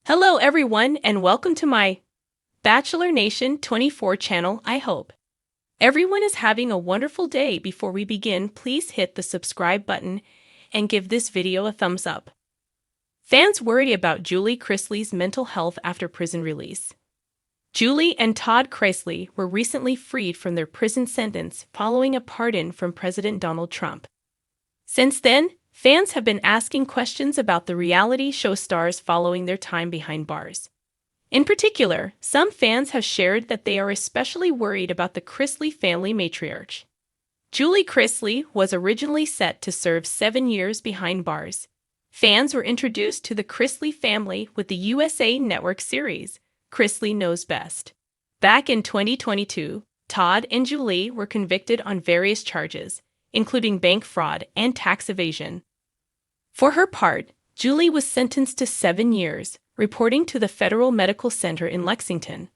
Hello everyone and welcome to my Bachelor Nation 24 channel. I hope everyone is having a wonderful day. Before we begin, please hit the subscribe button and give this video a thumbs up. Fans worry about Julie Chrisley's mental health after prison release. Julie and Todd Chrisley were recently freed from their prison sentence following a pardon from President Donald Trump. Since then, fans have been asking questions about the reality show stars following their time behind bars. In particular, some fans have shared that they are especially worried about the Chrisley family matriarch. Julie Chrisley was originally set to serve 7 years behind bars. Fans were introduced to the Chrisley family with the USA Network series, Chrisley Knows Best. Back in 2022, Todd and Julie were convicted on various charges, including bank fraud and tax evasion. For her part, Julie was sentenced to 7 years, reporting to the Federal Medical Center in Lexington.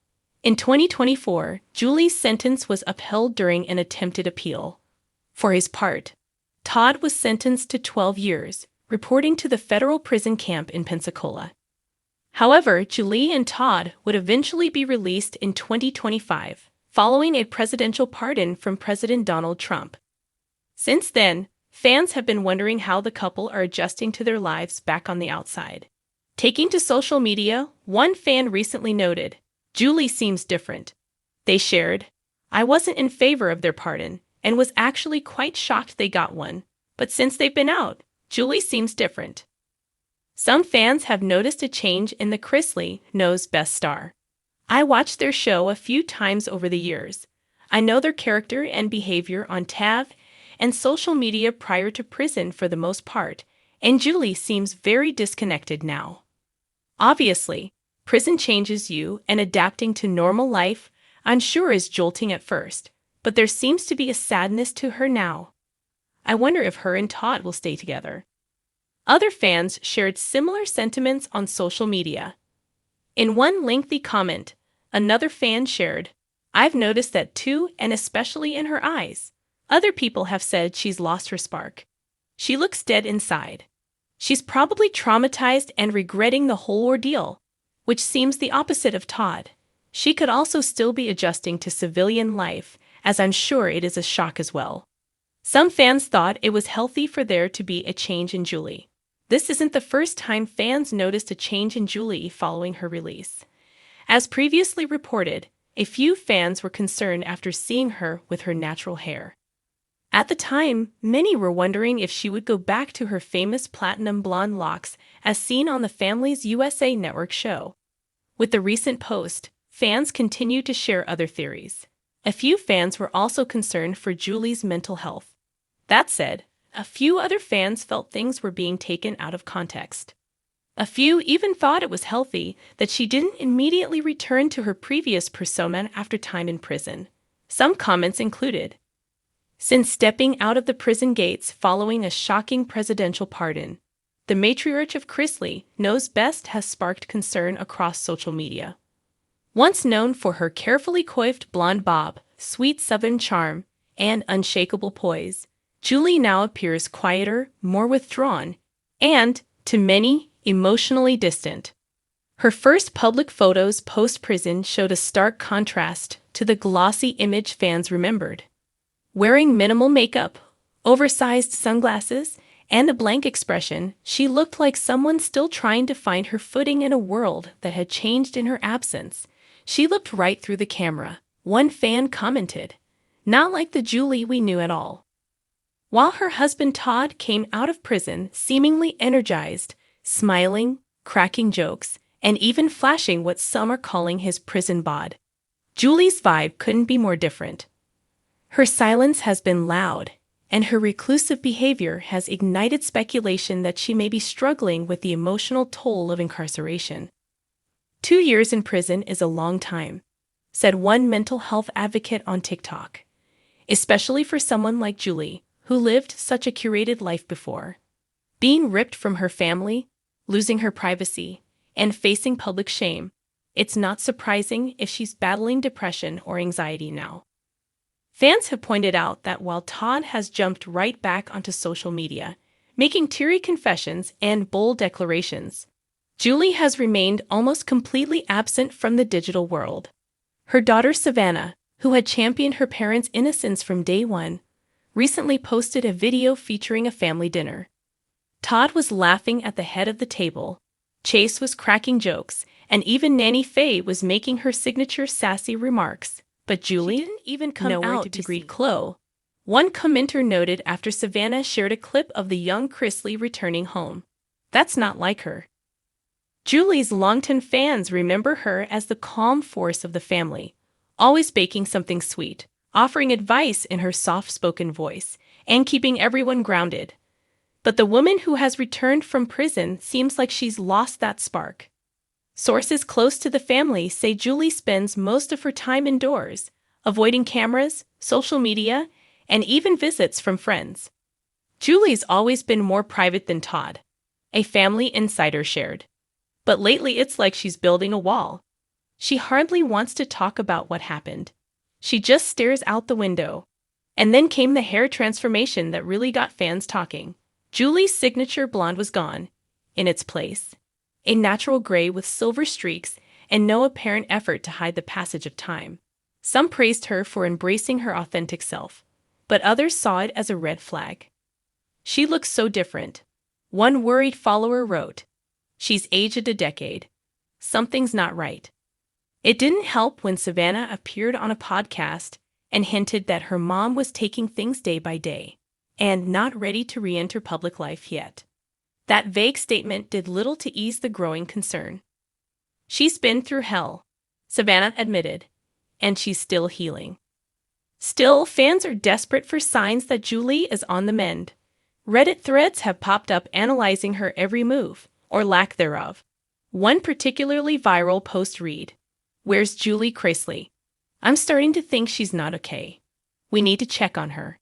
In 2024, Julie's sentence was upheld during an attempted appeal. For his part, Todd was sentenced to 12 years, reporting to the federal prison camp in Pensacola. However, Julie and Todd would eventually be released in 2025, following a presidential pardon from President Donald Trump. Since then, fans have been wondering how the couple are adjusting to their lives back on the outside. Taking to social media, one fan recently noted, "Julie seems different." They shared, "I wasn't in favor of their pardon and was actually quite shocked they got one, but since they've been out, Julie seems different." Some fans have noticed a change in the Chrisley Knows Best star. "I watched their show a few times over the years. I know their character and behavior on TAV and social media prior to prison for the most part, and Julie seems very disconnected now." Obviously, prison changes you, and adapting to normal life, I'm sure, is jolting at first, but there seems to be a sadness to her now. I wonder if her and Todd will stay together. Other fans shared similar sentiments on social media. In one lengthy comment, another fan shared, "I've noticed that too, and especially in her eyes. Other people have said she's lost her spark. She looks dead inside. She's probably traumatized and regretting the whole ordeal," which seems the opposite of Todd. She could also still be adjusting to civilian life, as I'm sure it is a shock as well. Some fans thought it was healthy for there to be a change in Julie. This isn't the first time fans noticed a change in Julie following her release. As previously reported, a few fans were concerned after seeing her with her natural hair. At the time, many were wondering if she would go back to her famous platinum blonde locks as seen on the family's USA Network show. With the recent post, fans continued to share other theories. A few fans were also concerned for Julie's mental health. That said, a few other fans felt things were being taken out of context. A few even thought it was healthy that she didn't immediately return to her previous persona after time in prison. Some comments included, "Since stepping out of the prison gates following a shocking presidential pardon, the matriarch of Chrisley Knows Best has sparked concern across social media." Once known for her carefully coiffed blonde bob, sweet southern charm, and unshakable poise, Julie now appears quieter, more withdrawn, and, to many, emotionally distant. Her first public photos post-prison showed a stark contrast to the glossy image fans remembered. Wearing minimal makeup, oversized sunglasses, and a blank expression, she looked like someone still trying to find her footing in a world that had changed in her absence. "She looked right through the camera," one fan commented. "Not like the Julie we knew at all." While her husband Todd came out of prison seemingly energized, smiling, cracking jokes, and even flashing what some are calling his prison bod, Julie's vibe couldn't be more different. Her silence has been loud, and her reclusive behavior has ignited speculation that she may be struggling with the emotional toll of incarceration. 2 years in prison is a long time, said one mental health advocate on TikTok, especially for someone like Julie, who lived such a curated life before. Being ripped from her family, losing her privacy, and facing public shame, it's not surprising if she's battling depression or anxiety now. Fans have pointed out that while Todd has jumped right back onto social media, making teary confessions and bold declarations, Julie has remained almost completely absent from the digital world. Her daughter Savannah, who had championed her parents' innocence from day one, recently posted a video featuring a family dinner. Todd was laughing at the head of the table, Chase was cracking jokes, and even Nanny Faye was making her signature sassy remarks. But Julie didn't even come out to greet Chloe. One commenter noted after Savannah shared a clip of the young Chrisley returning home. That's not like her. Julie's longtime fans remember her as the calm force of the family, always baking something sweet, offering advice in her soft-spoken voice, and keeping everyone grounded. But the woman who has returned from prison seems like she's lost that spark. Sources close to the family say Julie spends most of her time indoors, avoiding cameras, social media, and even visits from friends. Julie's always been more private than Todd, a family insider shared. But lately it's like she's building a wall. She hardly wants to talk about what happened. She just stares out the window. And then came the hair transformation that really got fans talking. Julie's signature blonde was gone. In its place, a natural gray with silver streaks and no apparent effort to hide the passage of time. Some praised her for embracing her authentic self, but others saw it as a red flag. She looks so different. One worried follower wrote, "She's aged a decade. Something's not right." It didn't help when Savannah appeared on a podcast and hinted that her mom was taking things day by day and not ready to re-enter public life yet. That vague statement did little to ease the growing concern. She's been through hell, Savannah admitted, and she's still healing. Still, fans are desperate for signs that Julie is on the mend. Reddit threads have popped up analyzing her every move, or lack thereof. One particularly viral post read, "Where's Julie Chrisley? I'm starting to think she's not okay. We need to check on her."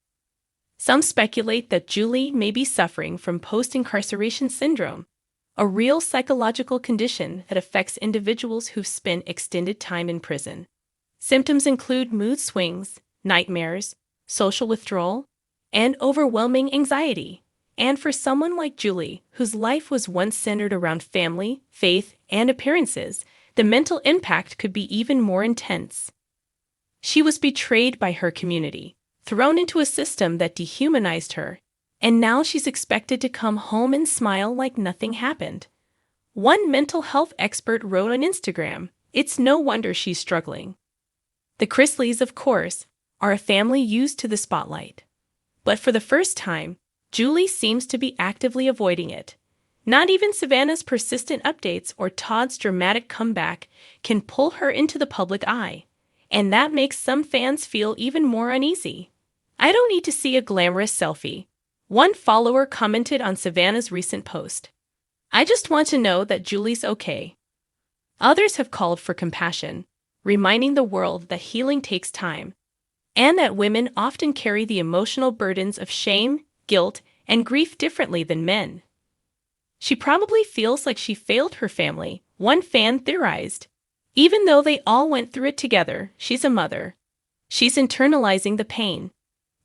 Some speculate that Julie may be suffering from post-incarceration syndrome, a real psychological condition that affects individuals who've spent extended time in prison. Symptoms include mood swings, nightmares, social withdrawal, and overwhelming anxiety. And for someone like Julie, whose life was once centered around family, faith, and appearances, the mental impact could be even more intense. She was betrayed by her community, thrown into a system that dehumanized her, and now she's expected to come home and smile like nothing happened. One mental health expert wrote on Instagram, "It's no wonder she's struggling." The Chrisleys, of course, are a family used to the spotlight. But for the first time, Julie seems to be actively avoiding it. Not even Savannah's persistent updates or Todd's dramatic comeback can pull her into the public eye, and that makes some fans feel even more uneasy. "I don't need to see a glamorous selfie," one follower commented on Savannah's recent post. "I just want to know that Julie's okay." Others have called for compassion, reminding the world that healing takes time, and that women often carry the emotional burdens of shame, guilt, and grief differently than men. "She probably feels like she failed her family," one fan theorized. "Even though they all went through it together, she's a mother. She's internalizing the pain."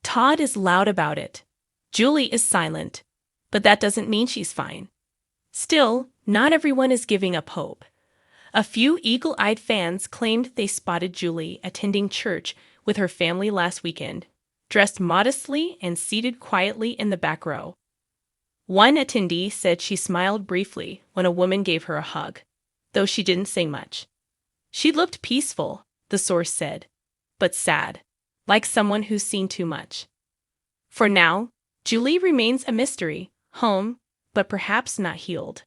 Todd is loud about it. Julie is silent, but that doesn't mean she's fine. Still, not everyone is giving up hope. A few eagle-eyed fans claimed they spotted Julie attending church with her family last weekend, dressed modestly and seated quietly in the back row. One attendee said she smiled briefly when a woman gave her a hug, though she didn't say much. "She looked peaceful," the source said, "but sad, like someone who's seen too much." For now, Julie remains a mystery, home, but perhaps not healed.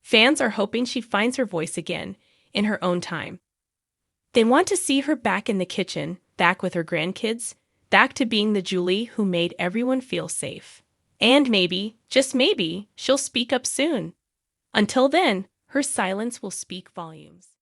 Fans are hoping she finds her voice again, in her own time. They want to see her back in the kitchen, back with her grandkids, back to being the Julie who made everyone feel safe. And maybe, just maybe, she'll speak up soon. Until then, her silence will speak volumes.